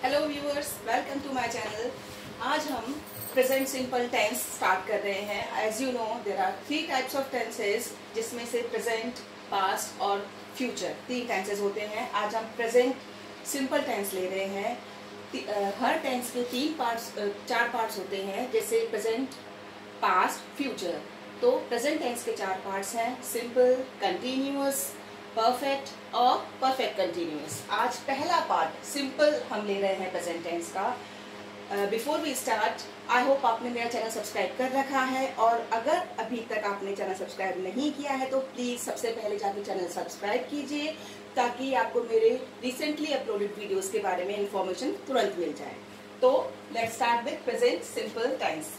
Hello viewers, welcome to my channel. आज हम present simple tense start कर रहे हैं। As you know there are 3 types of tenses, जिसमें से प्रेजेंट, पास्ट और फ्यूचर 3 टेंसेस होते हैं। आज हम प्रेजेंट सिंपल टेंस ले रहे हैं। हर टेंस के 4 पार्ट्स होते हैं, जैसे प्रेजेंट, पास्ट, फ्यूचर। तो प्रेजेंट टेंस के 4 पार्ट्स हैं: सिंपल, कंटिन्यूअस, परफेक्ट और परफेक्ट कंटिन्यूअस। आज पहला पार्ट सिंपल हम ले रहे हैं प्रेजेंट टेंस का। Before we start, I hope आपने मेरा चैनल सब्सक्राइब कर रखा है, और अगर अभी तक आपने चैनल सब्सक्राइब नहीं किया है तो प्लीज सबसे पहले जाके चैनल सब्सक्राइब कीजिए, ताकि आपको मेरे रिसेंटली अपलोडेड वीडियोस के बारे में इंफॉर्मेशन तुरंत मिल जाए। तो let's start with present simple tense.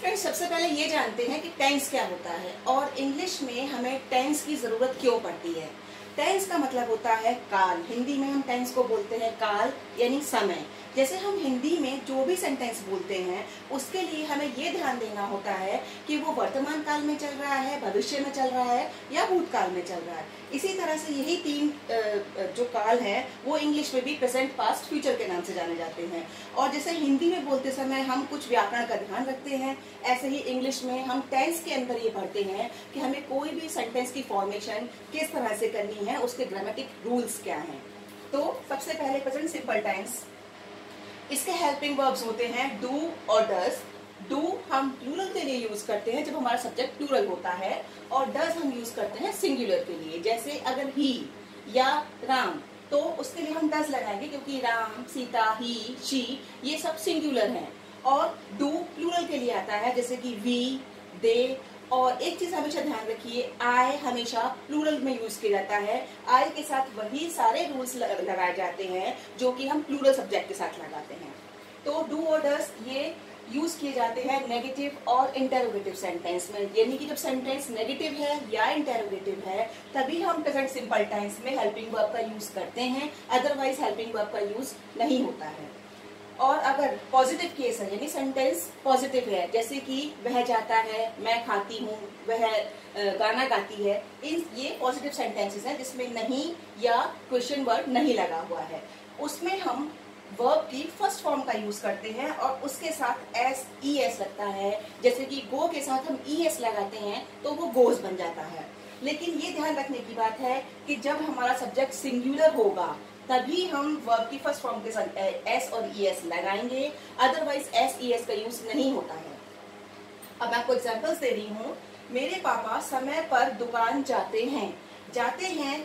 Friends, सबसे पहले ये जानते हैं कि टेंस क्या होता है और इंग्लिश में हमें टेंस की जरूरत क्यों पड़ती है। टेंस का मतलब होता है काल। हिंदी में हम टेंस को बोलते हैं काल, यानी समय। जैसे हम हिंदी में जो भी सेंटेंस बोलते हैं उसके लिए हमें ये ध्यान देना होता है कि वो वर्तमान काल में चल रहा है, भविष्य में चल रहा है या भूतकाल में चल रहा है। इसी तरह से यही 3 जो काल है वो इंग्लिश में भी प्रेजेंट, पास्ट, फ्यूचर के नाम से जाने जाते हैं। और जैसे हिंदी में बोलते समय हम कुछ व्याकरण का ध्यान रखते हैं, ऐसे ही इंग्लिश में हम टेंस के अंदर ये पढ़ते हैं कि हमें कोई भी सेंटेंस की फॉर्मेशन किस तरह से करनी है, उसके ग्रामेटिक रूल्स क्या हैं। तो सबसे पहले प्रेजेंट सिंपल टेंस, इसके हेल्पिंग वर्ब्स होते हैं डू और डज। डू हम प्लूरल के लिए यूज करते हैं जब हमारा सब्जेक्ट प्लूरल होता है, और डज हम यूज करते हैं सिंगुलर के लिए। जैसे अगर ही या राम, तो उसके लिए हम डज लगाएंगे, क्योंकि राम, सीता, ही, शी ये सब सिंगुलर हैं। और डू प्लूरल के लिए आता है, जैसे कि वी, दे। और एक चीज हमेशा ध्यान रखिए, आई हमेशा प्लूरल में यूज किया जाता है। आई के साथ वही सारे रूल्स लगाए जाते हैं जो कि हम प्लूरल सब्जेक्ट के साथ लगाते हैं। तो डू और डज ये यूज किए जाते हैं नेगेटिव और इंटेरोगेटिव सेंटेंस में। यानी कि जब सेंटेंस नेगेटिव है या इंटेरोगेटिव है तभी हम प्रेजेंट सिंपल टेंस में हेल्पिंग वर्ब का यूज करते हैं, अदरवाइज हेल्पिंग वर्ब का यूज नहीं होता है। और अगर पॉजिटिव केस है, यानी सेंटेंस पॉजिटिव है, जैसे कि वह जाता है, मैं खाती हूँ, वह गाना गाती है, ये पॉजिटिव सेंटेंसेस हैं जिसमें नहीं या क्वेश्चन वर्ड नहीं लगा हुआ है। उसमें हम वर्ब की फर्स्ट फॉर्म का यूज करते हैं और उसके साथ एस ई एस लगता है। जैसे कि गो के साथ हम ई एस लगाते हैं तो वो गोज बन जाता है। लेकिन ये ध्यान रखने की बात है कि जब हमारा सब्जेक्ट सिंगुलर होगा तभी हम वर्ब की फर्स्ट फॉर्म के साथ एस और ई एस लगाएंगे, अदरवाइज एस ई एस का यूज नहीं होता है। अब मैं आपको एग्जांपल्स दे रही हूँ। मेरे पापा समय पर दुकान जाते हैं। जाते हैं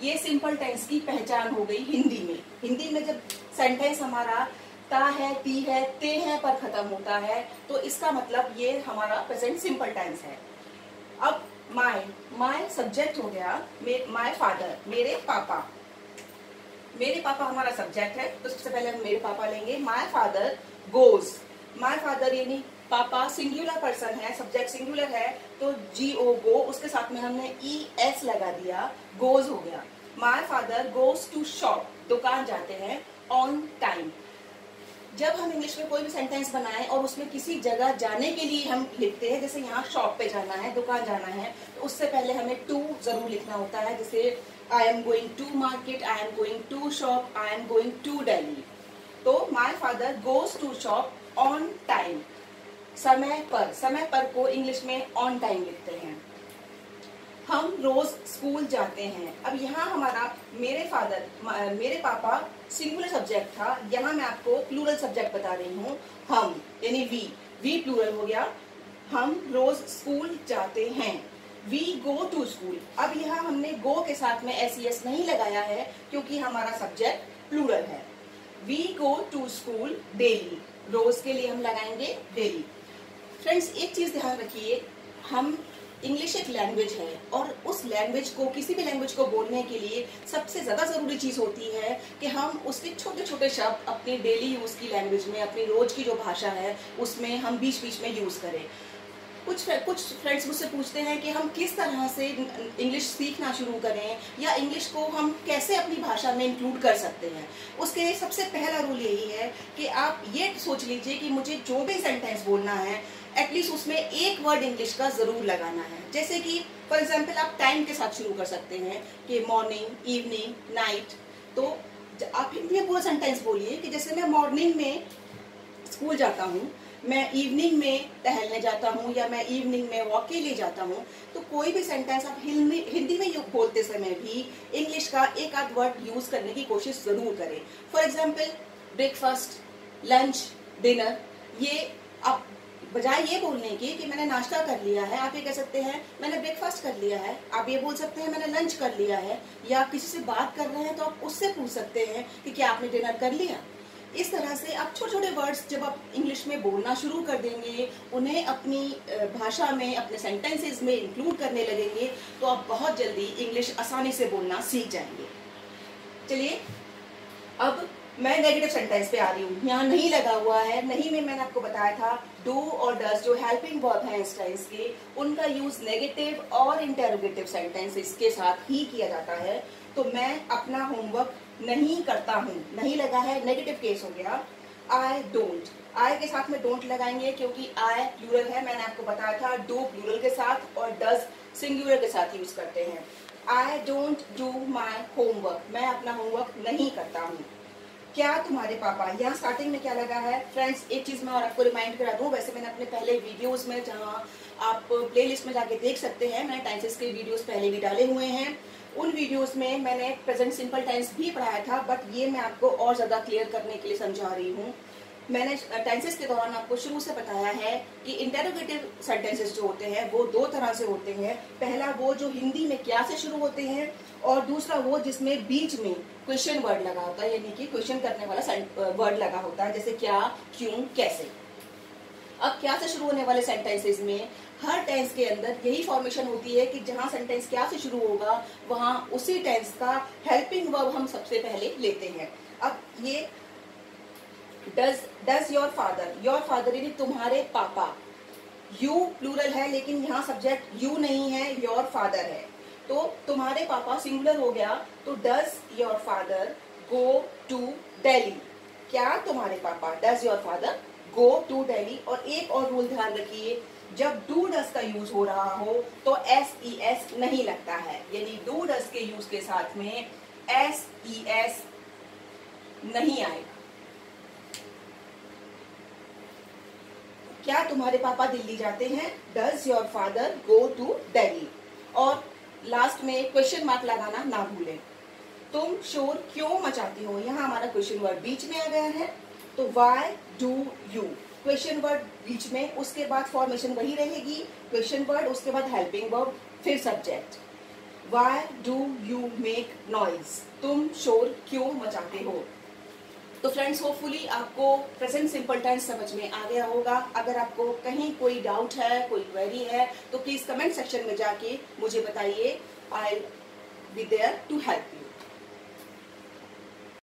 ये सिंपल टेंस की पहचान हो गई हिंदी में। हिंदी में जब सेंटेंस हमारा ता है, ती है, ते है पर खत्म होता है तो इसका मतलब ये हमारा प्रेजेंट सिंपल टेंस है। अब माय सब्जेक्ट हो गया, माय फादर, मेरे पापा। मेरे पापा हमारा सब्जेक्ट है, तो सबसे पहले हम मेरे पापा लेंगे। My father goes. My father यानी पापा सिंगुलर पर्सन है, सब्जेक्ट सिंगुलर है, तो जी ओ गो, उसके साथ में हमने ई एस लगा दिया, गोज हो गया। My father goes to shop, दुकान जाते हैं, ऑन टाइम। जब हम इंग्लिश में कोई भी सेंटेंस बनाएं और उसमें किसी जगह जाने के लिए हम लिखते हैं, जैसे यहाँ शॉप पे जाना है, दुकान जाना है, तो उससे पहले हमें टू जरूर लिखना होता है। जैसे I am going to market, I am going to shop, I am going to Delhi. तो my father goes to shop on time, समय पर। समय पर को इंग्लिश में ऑन टाइम लिखते हैं। हम रोज स्कूल जाते हैं। अब यहाँ हमारा मेरे पापा सिंगुलर सब्जेक्ट था, यहाँ मैं आपको प्लूरल सब्जेक्ट बता रही हूँ। हम यानी वी प्लूरल हो गया। हम रोज स्कूल जाते हैं, वी गो टू स्कूल। अब यहाँ हमने गो के साथ में एस ई एस नहीं लगाया है क्योंकि हमारा सब्जेक्ट प्लूरल है। We go to school daily, रोज के लिए हम लगाएंगे डेली। फ्रेंड्स, एक चीज ध्यान रखिए, हम इंग्लिश एक लैंग्वेज है और उस लैंग्वेज को, किसी भी लैंग्वेज को बोलने के लिए सबसे ज्यादा जरूरी चीज होती है कि हम उसके छोटे छोटे शब्द अपने डेली यूज की लैंग्वेज में, अपनी रोज की जो भाषा है उसमें हम बीच बीच में यूज करें। कुछ फ्रेंड्स मुझसे पूछते हैं कि हम किस तरह से इंग्लिश सीखना शुरू करें या इंग्लिश को हम कैसे अपनी भाषा में इंक्लूड कर सकते हैं। उसके लिए सबसे पहला रूल यही है कि आप ये सोच लीजिए कि मुझे जो भी सेंटेंस बोलना है एटलीस्ट उसमें एक वर्ड इंग्लिश का जरूर लगाना है। जैसे कि फॉर एग्जाम्पल आप टाइम के साथ शुरू कर सकते हैं कि मॉर्निंग, इवनिंग, नाइट। तो आप ये पूरा सेंटेंस बोलिए कि जैसे मैं मॉर्निंग में स्कूल जाता हूँ, मैं इवनिंग में टहलने जाता हूँ, या मैं इवनिंग में वॉक के लिए जाता हूँ। तो कोई भी सेंटेंस आप हिंदी में बोलते समय भी इंग्लिश का एक आध वर्ड यूज करने की कोशिश जरूर करें। For example breakfast, lunch, dinner, ये आप बजाय ये बोलने की कि मैंने नाश्ता कर लिया है, आप ये कह सकते हैं मैंने ब्रेकफास्ट कर लिया है। आप ये बोल सकते हैं मैंने लंच कर लिया है, या किसी से बात कर रहे हैं तो आप उससे पूछ सकते हैं कि क्या आपने डिनर कर लिया। इस तरह से आप छोटे छोटे वर्ड्स जब आप इंग्लिश में बोलना शुरू कर देंगे, उन्हें अपनी भाषा में, अपने सेंटेंसेस में इंक्लूड करने लगेंगे, तो आप बहुत जल्दी इंग्लिश आसानी से बोलना सीख जाएंगे। चलिए अब मैं नेगेटिव सेंटेंस पे आ रही हूँ। यहाँ नहीं लगा हुआ है, नहीं में मैंने आपको बताया था डू और डज जो हेल्पिंग वर्ब है इस टेंस के, उनका यूज नेगेटिव और इंटेरोगेटिव सेंटेंसेस के साथ ही किया जाता है। तो मैं अपना होमवर्क नहीं करता हूँ, नहीं लगा है, नेगेटिव केस हो गया। आई डोंट, आई के साथ में डोंट लगाएंगे क्योंकि आई प्लूरल है, मैंने आपको बताया था डू प्लूरल के साथ और डज सिंगुलर के साथ यूज करते हैं। I don't do my homework, मैं अपना होमवर्क नहीं करता हूँ। क्या तुम्हारे पापा, यहाँ स्टार्टिंग में क्या लगा है फ्रेंड्स, एक चीज मैं और आपको रिमाइंड करा दूं, वैसे मैंने अपने पहले वीडियोस में, जहाँ आप प्लेलिस्ट में जाके देख सकते हैं, मैंने टेंसेस के वीडियोस पहले भी डाले हुए हैं। उन वीडियोस में मैंने प्रेजेंट सिंपल टेंस भी पढ़ाया था, बट ये मैं आपको और ज्यादा क्लियर करने के लिए समझा रही हूँ। मैंने टेंसेस के दौरान आपको शुरू से बताया है कि इंटेरोगेटिव सेंटेंसेस जो होते हैं वो दो तरह से होते हैं। पहला वो जो हिंदी में क्या से शुरू होते हैं, और दूसरा वो जिसमें बीच में क्वेश्चन वर्ड लगा होता है, यानी कि क्वेश्चन करने वाला वर्ड लगा होता है, जैसे क्या, क्यों, कैसे। अब क्या से शुरू होने वाले सेंटेंसेस में हर टेंस के अंदर यही फॉर्मेशन होती है कि जहां सेंटेंस क्या से शुरू होगा वहां उसी टेंस का हेल्पिंग वर्ब हम सबसे पहले लेते हैं। अब ये डज योर फादर यानी तुम्हारे पापा, यू प्लूरल है लेकिन यहाँ सब्जेक्ट यू नहीं है, योर फादर है, तो तुम्हारे पापा सिंगुलर हो गया, तो does your father go to Delhi, क्या तुम्हारे पापा, does your father go to Delhi. और एक और रूल ध्यान रखिए, जब डू डज का यूज हो रहा हो तो SES नहीं लगता है, यानी डू डज के यूज के साथ में SES नहीं आएगा। क्या तुम्हारे पापा दिल्ली जाते हैं, does your father go to Delhi. और लास्ट में क्वेश्चन मार्क लगाना ना भूलें। तुम शोर क्यों मचाती हो, यहाँ हमारा क्वेश्चन वर्ड बीच में आ गया है, तो why do you, question word बीच में, उसके बाद फॉर्मेशन वही रहेगी, क्वेश्चन वर्ड, उसके बाद हेल्पिंग वर्ब, फिर subject. Y do you make noise, तुम शोर क्यों मचाते हो। तो फ्रेंड्स होपफुली आपको प्रेजेंट सिंपल टेंस समझ में आ गया होगा। अगर आपको कहीं कोई डाउट है, कोई क्वेरी है, तो प्लीज कमेंट सेक्शन में जाके मुझे बताइए, I will be there to help you.